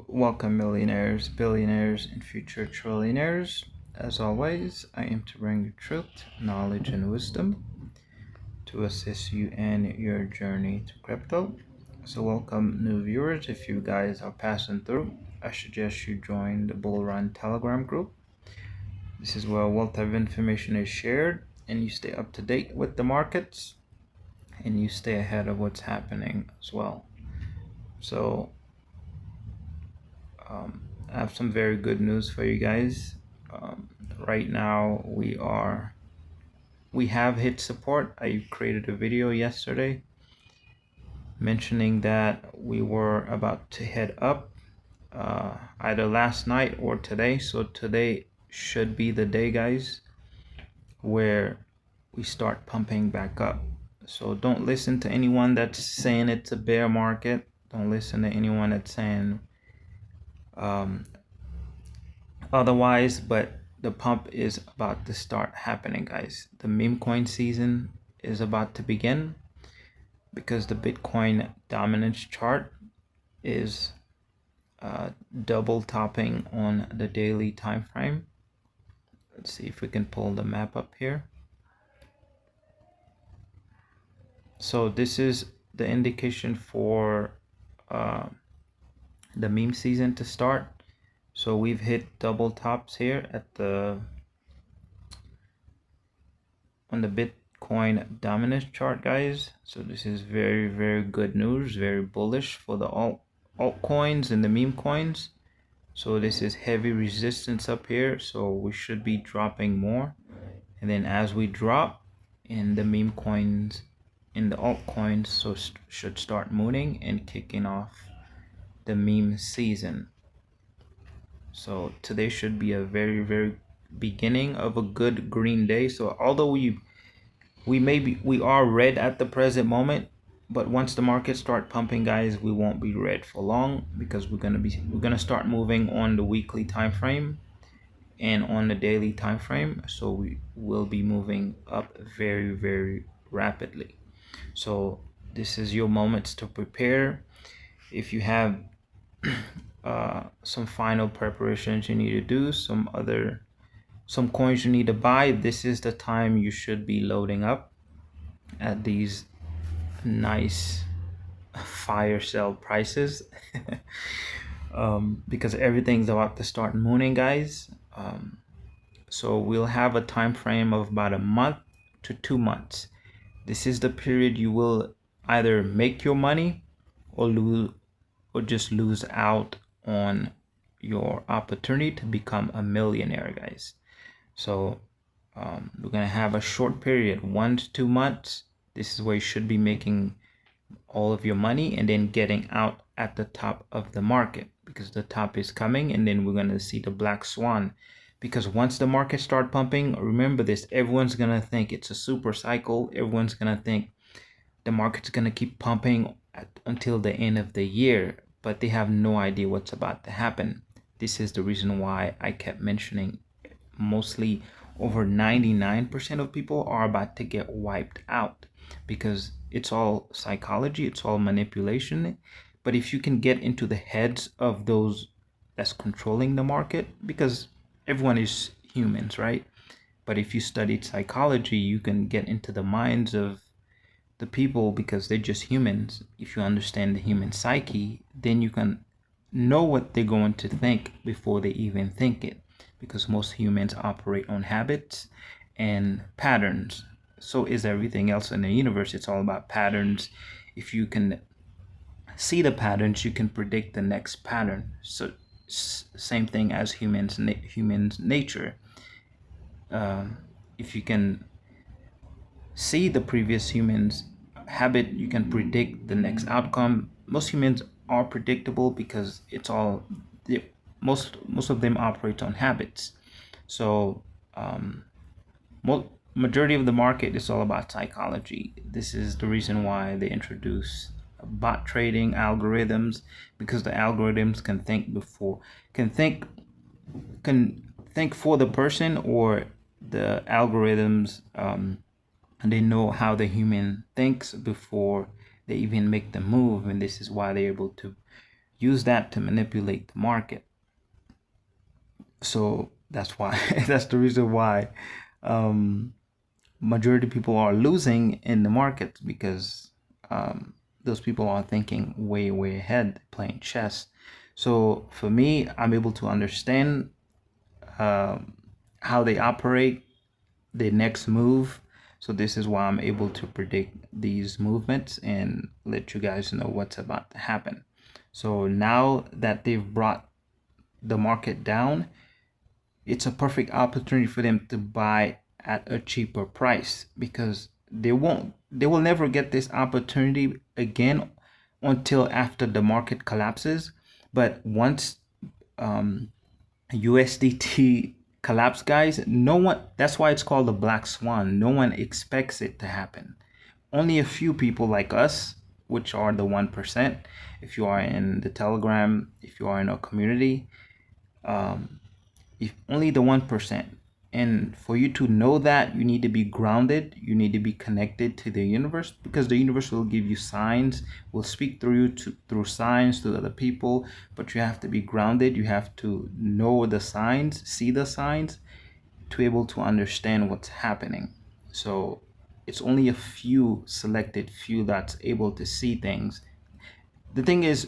Welcome, millionaires, billionaires, and future trillionaires. As always, I aim to bring you truth, knowledge, and wisdom to assist you in your journey to crypto. So, welcome, new viewers. If you guys are passing through, I suggest you join the Bull Run Telegram group. This is where a wealth of information is shared, and you stay up to date with the markets, and you stay ahead of what's happening as well. So, I have some very good news for you guys. Right now we have hit support. I created a video yesterday mentioning that we were about to head up either last night or today. So today should be the day, guys, where we start pumping back up. So don't listen to anyone that's saying it's a bear market. Don't listen to anyone that's saying otherwise, but the pump is about to start happening, guys. The meme coin season is about to begin because the Bitcoin dominance chart is double topping on the daily time frame. Let's see if we can pull the map up here. So this is the indication for the meme season to start. So we've hit double tops here at on the Bitcoin dominance chart, guys. So this is very, very good news, very bullish for the altcoins and the meme coins. So this is heavy resistance up here, so we should be dropping more. And then as we drop in the meme coins, in the altcoins, so should start mooning and kicking off the meme season. So today should be a very, very beginning of a good green day. So although we are red at the present moment, but once the market start pumping, guys, we won't be red for long because we're gonna start moving on the weekly time frame and on the daily time frame. So we will be moving up very, very rapidly. So this is your moments to prepare. If you have some final preparations you need to do, some coins you need to buy, this is the time you should be loading up at these nice fire sale prices. Because everything's about to start mooning, guys. So we'll have a time frame of about a month to 2 months. This is the period you will either make your money or just lose out on your opportunity to become a millionaire, guys. So we're gonna have a short period, 1 to 2 months. This is where you should be making all of your money and then getting out at the top of the market, because the top is coming, and then we're gonna see the black swan. Because once the market start pumping, remember this, everyone's gonna think it's a super cycle. Everyone's gonna think the market's gonna keep pumping until the end of the year, but they have no idea what's about to happen. This is the reason why I kept mentioning mostly over 99% of people are about to get wiped out, because it's all psychology, it's all manipulation. But if you can get into the heads of those that's controlling the market, because everyone is humans, right? But if you studied psychology, you can get into the minds of the people, because they're just humans. If you understand the human psyche, then you can know what they're going to think before they even think it, because most humans operate on habits and patterns. So is everything else in the universe. It's all about patterns. If you can see the patterns, you can predict the next pattern. So same thing as humans nature. If you can see the previous humans habit, you can predict the next outcome. Most humans are predictable because it's all most of them operate on habits. So majority of the market is all about psychology. This is the reason why they introduce bot trading algorithms, because the algorithms can think for the person, or the algorithms and they know how the human thinks before they even make the move, and this is why they're able to use that to manipulate the market. So that's why that's the reason why um, majority of people are losing in the market, because those people are thinking way ahead, playing chess. So for me, I'm able to understand um, how they operate, the next move. So this is why I'm able to predict these movements and let you guys know what's about to happen. So now that they've brought the market down, it's a perfect opportunity for them to buy at a cheaper price, because they will never get this opportunity again until after the market collapses. But once USDT collapse, guys, no one, that's why it's called the black swan. No one expects it to happen. Only a few people like us, which are the 1%. If you are in the Telegram, if you are in a community, if only the 1%. And for you to know that, you need to be grounded, you need to be connected to the universe, because the universe will give you signs, will speak through you through signs to other people. But you have to be grounded, you have to know the signs, see the signs, to be able to understand what's happening. So it's only a few, selected few, that's able to see things. The thing is,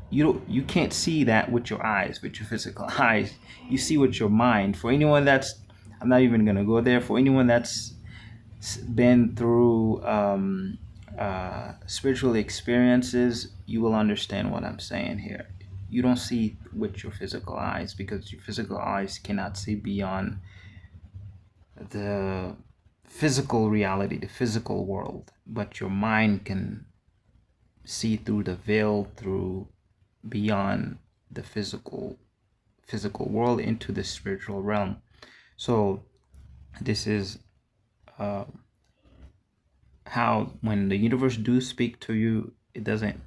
you can't see that with your eyes, with your physical eyes. You see with your mind. For anyone that's, I'm not even gonna go there. For anyone that's been through spiritual experiences, you will understand what I'm saying here. You don't see with your physical eyes, because your physical eyes cannot see beyond the physical reality, the physical world, but your mind can see through the veil, through beyond the physical world into the spiritual realm. So this is uh, how, when the universe do speak to you, it doesn't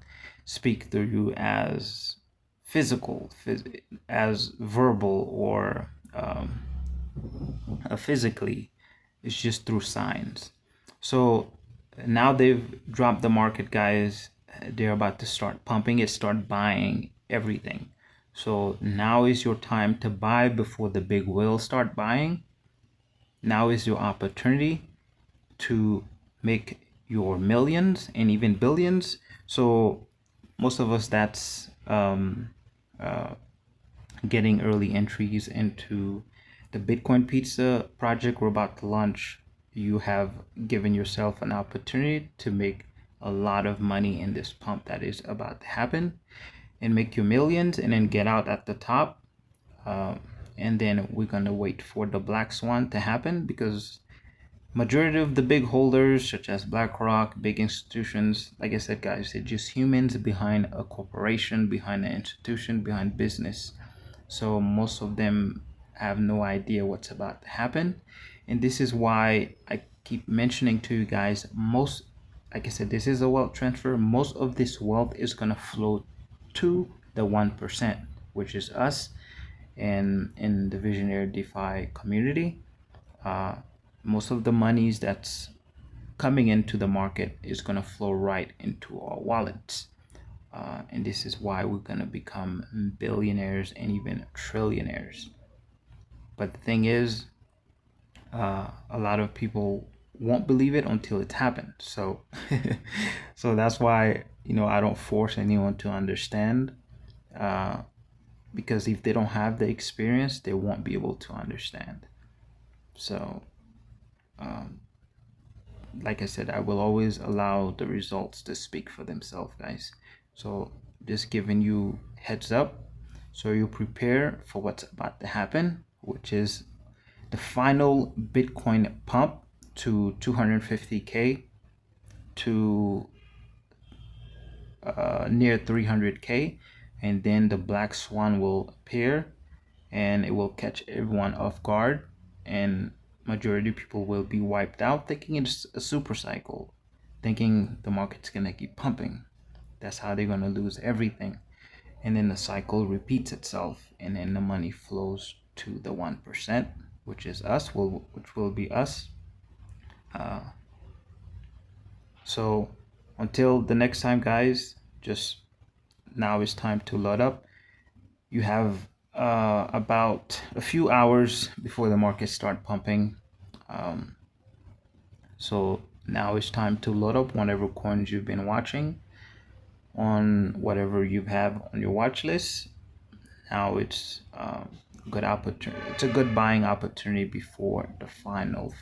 speak through you as physical, as verbal, or physically. It's just through signs. So now they've dropped the market, guys. They're about to start pumping it, start buying everything. So now is your time to buy before the big whales start buying. Now is your opportunity to make your millions and even billions. So most of us, that's getting early entries into the Bitcoin Pizza project we're about to launch. You have given yourself an opportunity to make a lot of money in this pump that is about to happen, and make your millions, and then get out at the top. And then we're gonna wait for the black swan to happen, because majority of the big holders, such as BlackRock, big institutions, like I said, guys, they're just humans behind a corporation, behind an institution, behind business. So most of them have no idea what's about to happen. And this is why I keep mentioning to you guys, most, like I said, this is a wealth transfer. Most of this wealth is going to flow to the 1%, which is us, and in the Visionary DeFi community. Most of the monies that's coming into the market is going to flow right into our wallets. And this is why we're going to become billionaires and even trillionaires. But the thing is, a lot of people won't believe it until it's happened. So, so that's why, I don't force anyone to understand, because if they don't have the experience, they won't be able to understand. So, like I said, I will always allow the results to speak for themselves, guys. So just giving you heads up, so you prepare for what's about to happen, which is the final Bitcoin pump to 250K, to near 300K, and then the black swan will appear, and it will catch everyone off guard, and majority of people will be wiped out, thinking it's a super cycle, thinking the market's gonna keep pumping. That's how they're gonna lose everything, and then the cycle repeats itself, and then the money flows to the 1%, which is us, which will be us. So until the next time, guys, just now it's time to load up. You have about a few hours before the market start pumping. Um, so now it's time to load up whatever coins you've been watching on whatever you have on your watch list. Now it's good opportunity. It's a good buying opportunity before the final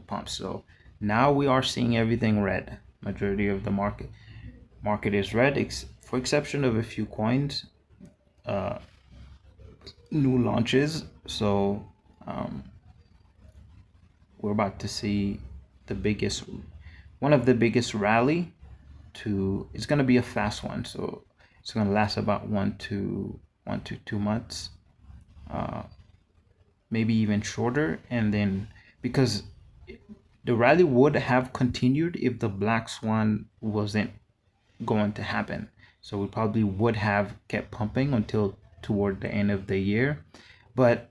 pump. So now we are seeing everything red. Majority of the market is red, for exception of a few coins, uh, new launches. So um, we're about to see the biggest, one of the biggest rally. It's going to be a fast one. So it's going to last about 1 to 2 months, uh, maybe even shorter. And then because the rally would have continued if the black swan wasn't going to happen. So we probably would have kept pumping until toward the end of the year. But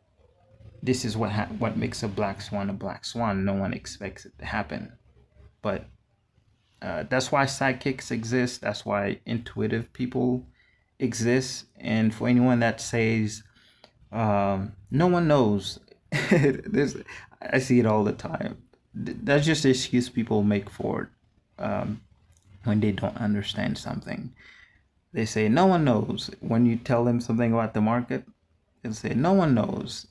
this is what makes a black swan a black swan. No one expects it to happen. But that's why sidekicks exist. That's why intuitive people exist. And for anyone that says no one knows, I see it all the time. That's just the excuse people make for it when they don't understand something. They say no one knows. When you tell them something about the market, they'll say no one knows.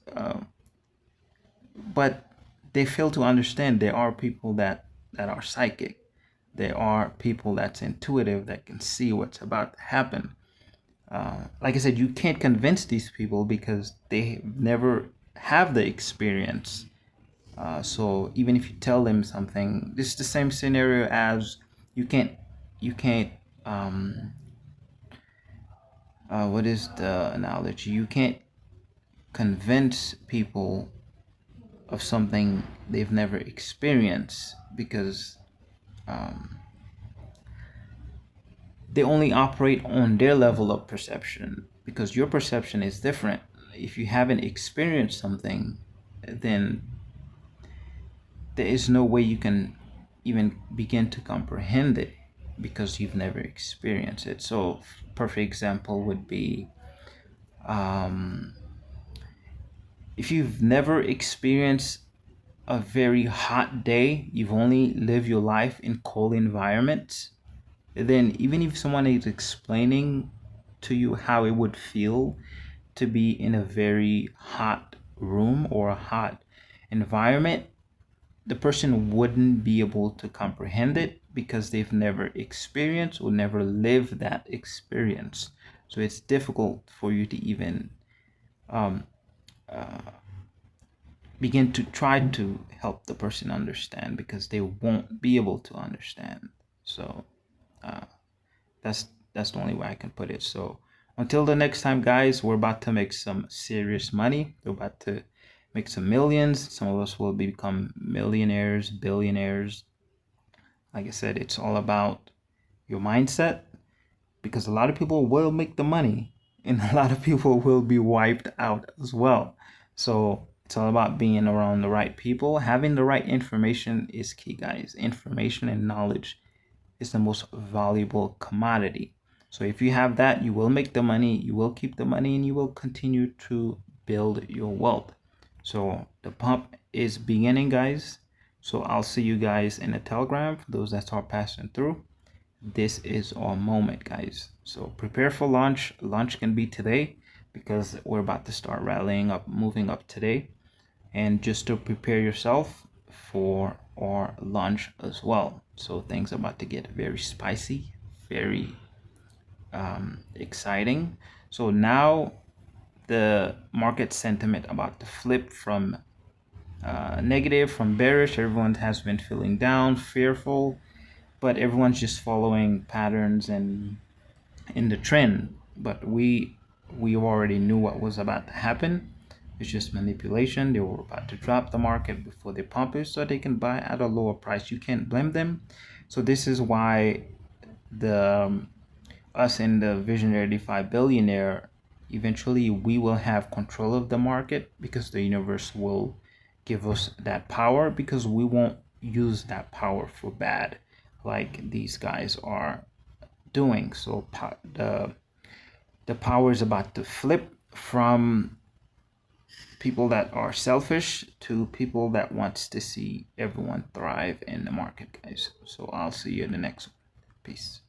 But they fail to understand there are people that are psychic. There are people that's intuitive that can see what's about to happen. Like I said, you can't convince these people because they never have the experience. So even if you tell them something, this is the same scenario as you can't what is the analogy? You can't convince people of something they've never experienced because they only operate on their level of perception because your perception is different. If you haven't experienced something, then there is no way you can even begin to comprehend it because you've never experienced it. So, perfect example would be if you've never experienced a very hot day, you've only lived your life in cold environments, then even if someone is explaining to you how it would feel to be in a very hot room or a hot environment, the person wouldn't be able to comprehend it because they've never experienced or never lived that experience. So it's difficult for you to even begin to try to help the person understand because they won't be able to understand. So that's that's the only way I can put it. So until the next time, guys, we're about to make some serious money. We're about to make some millions. Some of us will become millionaires, billionaires. Like I said, it's all about your mindset because a lot of people will make the money and a lot of people will be wiped out as well. So it's all about being around the right people. Having the right information is key, guys. Information and knowledge is the most valuable commodity. So if you have that, you will make the money, you will keep the money, and you will continue to build your wealth. So the pump is beginning, guys. So I'll see you guys in the Telegram for those that are passing through. This is our moment, guys. So prepare for launch. Launch can be today because we're about to start rallying up, moving up today. And just to prepare yourself for our launch as well. So things about to get very spicy, very exciting. So now the market sentiment about to flip from negative, from bearish. Everyone has been feeling down, fearful, but everyone's just following patterns and in the trend. But we already knew what was about to happen. It's just manipulation. They were about to drop the market before they pump it so they can buy at a lower price. You can't blame them. So this is why the us in the Visionary DeFi Billionaire, eventually we will have control of the market because the universe will give us that power because we won't use that power for bad like these guys are doing. So the The power is about to flip from people that are selfish to people that wants to see everyone thrive in the market, guys. So I'll see you in the next one. Peace.